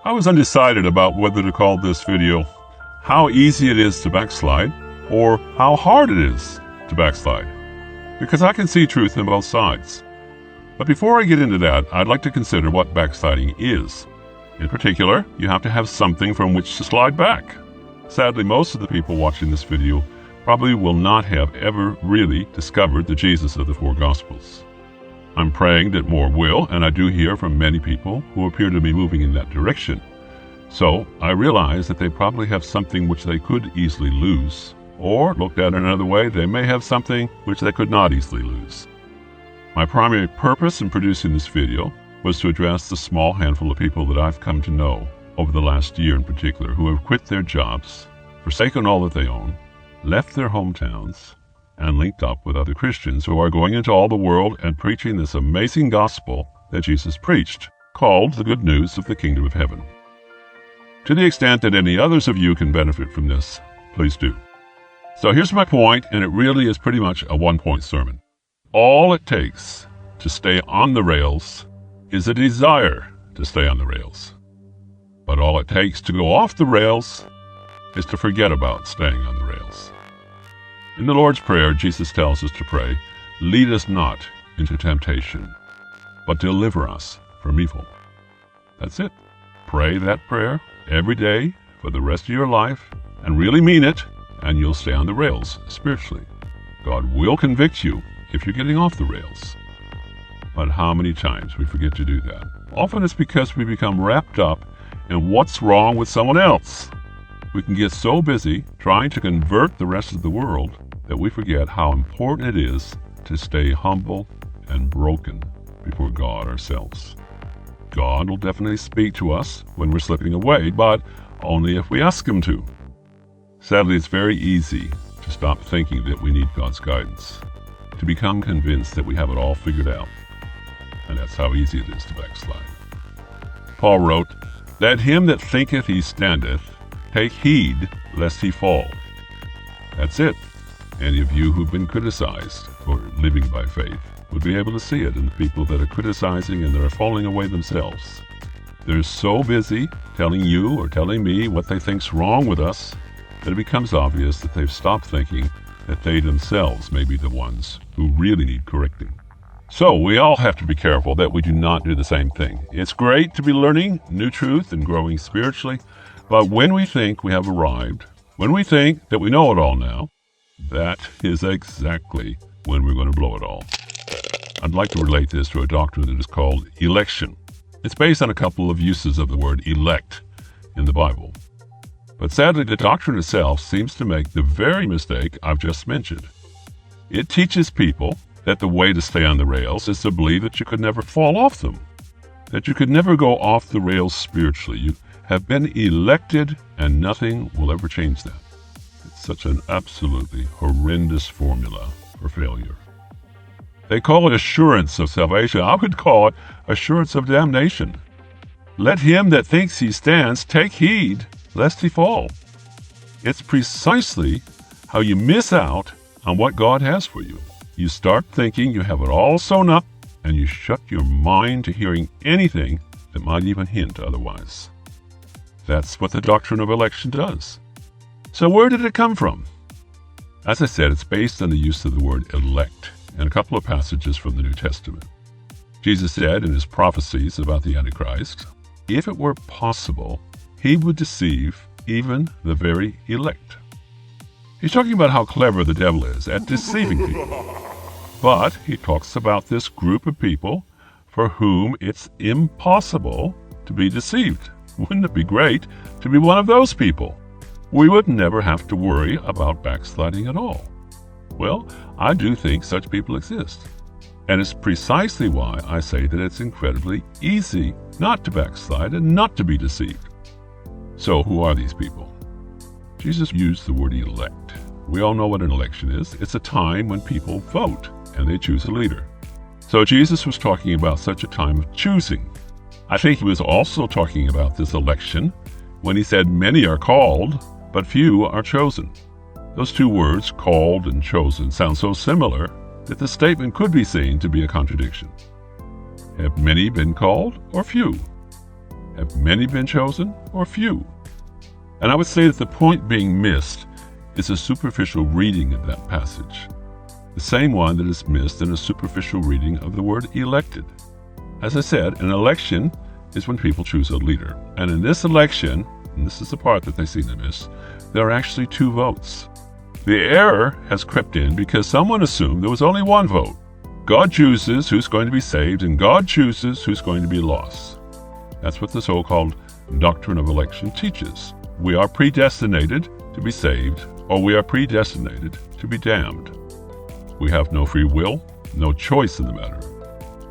I was undecided about whether to call this video How Easy It Is to Backslide or How Hard It Is to Backslide, because I can see truth on both sides. But before I get into that, I'd like to consider what backsliding is. In particular, you have to have something from which to slide back. Sadly, most of the people watching this video probably will not have ever really discovered the Jesus of the four Gospels. I'm praying that more will, and I do hear from many people who appear to be moving in that direction. So I realize that they probably have something which they could easily lose, or looked at another way, they may have something which they could not easily lose. My primary purpose in producing this video was to address the small handful of people that I've come to know over the last year in particular, who have quit their jobs, forsaken all that they own, left their hometowns, and linked up with other Christians who are going into all the world and preaching this amazing gospel that Jesus preached, called the good news of the kingdom of heaven. To the extent that any others of you can benefit from this, please do. So here's my point, and it really is pretty much a one-point sermon. All it takes to stay on the rails is a desire to stay on the rails. But all it takes to go off the rails is to forget about staying on the rails. In the Lord's Prayer, Jesus tells us to pray, "Lead us not into temptation, but deliver us from evil." That's it. Pray that prayer every day for the rest of your life, and really mean it, and you'll stay on the rails spiritually. God will convict you if you're getting off the rails. But how many times we forget to do that? Often it's because we become wrapped up in what's wrong with someone else. We can get so busy trying to convert the rest of the world that we forget how important it is to stay humble and broken before God ourselves. God will definitely speak to us when we're slipping away, but only if we ask Him to. Sadly, it's very easy to stop thinking that we need God's guidance, to become convinced that we have it all figured out. And that's how easy it is to backslide. Paul wrote, "Let him that thinketh he standeth take heed lest he fall." That's it. Any of you who've been criticized for living by faith would be able to see it in the people that are criticizing and that are falling away themselves. They're so busy telling you or telling me what they think's wrong with us that it becomes obvious that they've stopped thinking that they themselves may be the ones who really need correcting. So we all have to be careful that we do not do the same thing. It's great to be learning new truth and growing spiritually, but when we think we have arrived, when we think that we know it all now, that is exactly when we're going to blow it all. I'd like to relate this to a doctrine that is called election. It's based on a couple of uses of the word elect in the Bible. But sadly, the doctrine itself seems to make the very mistake I've just mentioned. It teaches people that the way to stay on the rails is to believe that you could never fall off them, that you could never go off the rails spiritually. You have been elected and nothing will ever change that. It's such an absolutely horrendous formula for failure. They call it assurance of salvation. I would call it assurance of damnation. Let him that thinks he stands take heed lest he fall. It's precisely how you miss out on what God has for you. You start thinking you have it all sewn up, and you shut your mind to hearing anything that might even hint otherwise. That's what the doctrine of election does. So where did it come from? As I said, it's based on the use of the word elect in a couple of passages from the New Testament. Jesus said in his prophecies about the Antichrist, if it were possible, he would deceive even the very elect. He's talking about how clever the devil is at deceiving people. But he talks about this group of people for whom it's impossible to be deceived. Wouldn't it be great to be one of those people? We would never have to worry about backsliding at all. Well, I do think such people exist. And it's precisely why I say that it's incredibly easy not to backslide and not to be deceived. So who are these people? Jesus used the word elect. We all know what an election is. It's a time when people vote and they choose a leader. So Jesus was talking about such a time of choosing. I think he was also talking about this election when he said many are called, but few are chosen. Those two words, called and chosen, sound so similar that the statement could be seen to be a contradiction. Have many been called or few? Have many been chosen, or few? And I would say that the point being missed is a superficial reading of that passage, the same one that is missed in a superficial reading of the word elected. As I said, an election is when people choose a leader. And in this election, and this is the part that they seem to miss, there are actually 2 votes. The error has crept in because someone assumed there was only 1 vote. God chooses who's going to be saved, and God chooses who's going to be lost. That's what the so-called doctrine of election teaches. We are predestinated to be saved, or we are predestinated to be damned. We have no free will, no choice in the matter.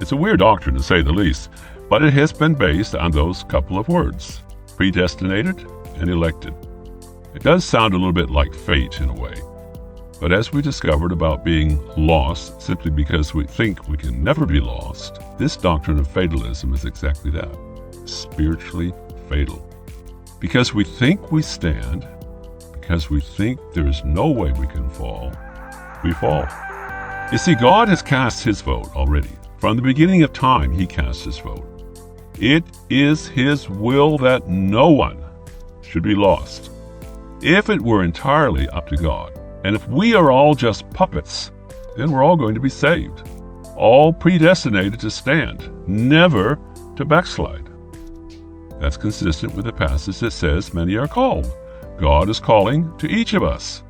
It's a weird doctrine, to say the least, but it has been based on those couple of words, predestinated and elected. It does sound a little bit like fate in a way, but as we discovered about being lost simply because we think we can never be lost, this doctrine of fatalism is exactly that, spiritually fatal. Because we think we stand, because we think there is no way we can fall, we fall. You see, God has cast his vote already. From the beginning of time, he cast his vote. It is his will that no one should be lost. If it were entirely up to God, and if we are all just puppets, then we're all going to be saved. All predestinated to stand, never to backslide. That's consistent with the passage that says many are called. God is calling to each of us.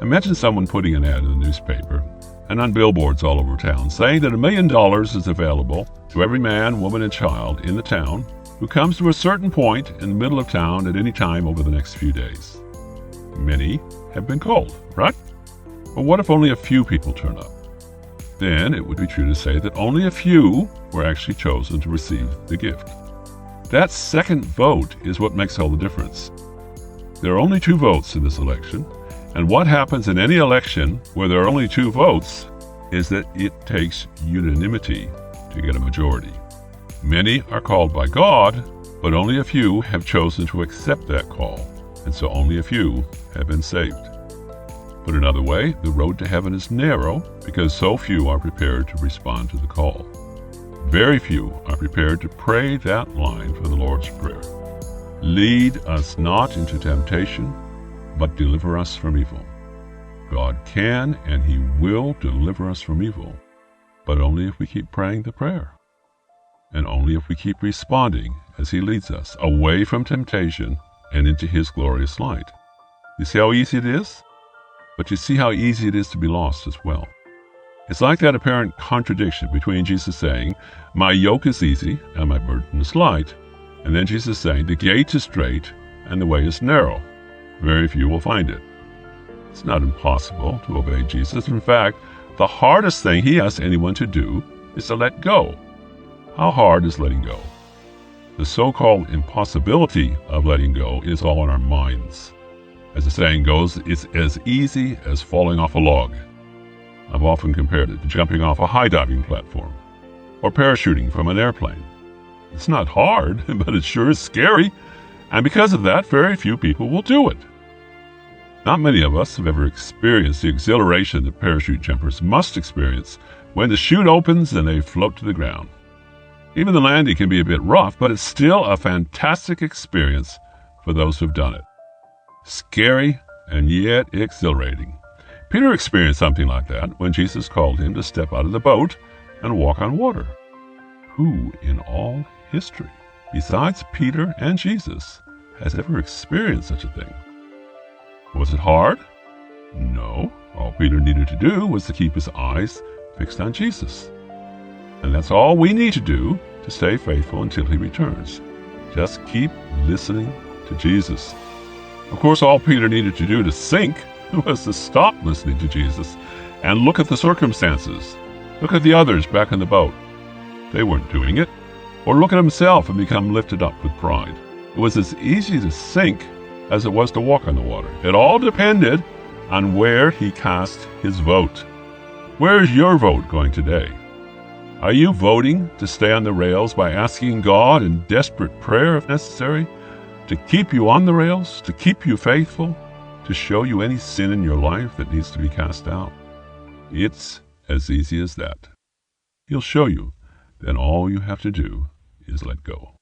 Imagine someone putting an ad in the newspaper and on billboards all over town saying that $1 million is available to every man, woman, and child in the town who comes to a certain point in the middle of town at any time over the next few days. Many have been called, right? But what if only a few people turn up? Then it would be true to say that only a few were actually chosen to receive the gift. That second vote is what makes all the difference. There are only 2 votes in this election, and what happens in any election where there are only 2 votes is that it takes unanimity to get a majority. Many are called by God, but only a few have chosen to accept that call, and so only a few have been saved. Put another way, the road to heaven is narrow because so few are prepared to respond to the call. Very few are prepared to pray that line for the Lord's Prayer. Lead us not into temptation, but deliver us from evil. God can and he will deliver us from evil, but only if we keep praying the prayer, and only if we keep responding as he leads us away from temptation and into his glorious light. You see how easy it is? But you see how easy it is to be lost as well. It's like that apparent contradiction between Jesus saying, "My yoke is easy and my burden is light," and then Jesus saying, "The gate is straight and the way is narrow. Very few will find it." It's not impossible to obey Jesus. In fact, the hardest thing he asks anyone to do is to let go. How hard is letting go? The so-called impossibility of letting go is all in our minds. As the saying goes, it's as easy as falling off a log. I've often compared it to jumping off a high-diving platform or parachuting from an airplane. It's not hard, but it sure is scary, and because of that, very few people will do it. Not many of us have ever experienced the exhilaration that parachute jumpers must experience when the chute opens and they float to the ground. Even the landing can be a bit rough, but it's still a fantastic experience for those who've done it. Scary and yet exhilarating. Peter experienced something like that when Jesus called him to step out of the boat and walk on water. Who in all history, besides Peter and Jesus, has ever experienced such a thing? Was it hard? No. All Peter needed to do was to keep his eyes fixed on Jesus. And that's all we need to do to stay faithful until he returns. Just keep listening to Jesus. Of course, all Peter needed to do to sink was to stop listening to Jesus and look at the circumstances. Look at the others back in the boat. They weren't doing it. Or look at himself and become lifted up with pride. It was as easy to sink as it was to walk on the water. It all depended on where he cast his vote. Where is your vote going today? Are you voting to stay on the rails by asking God in desperate prayer, if necessary, to keep you on the rails, to keep you faithful, to show you any sin in your life that needs to be cast out? It's as easy as that. He'll show you. Then all you have to do is let go.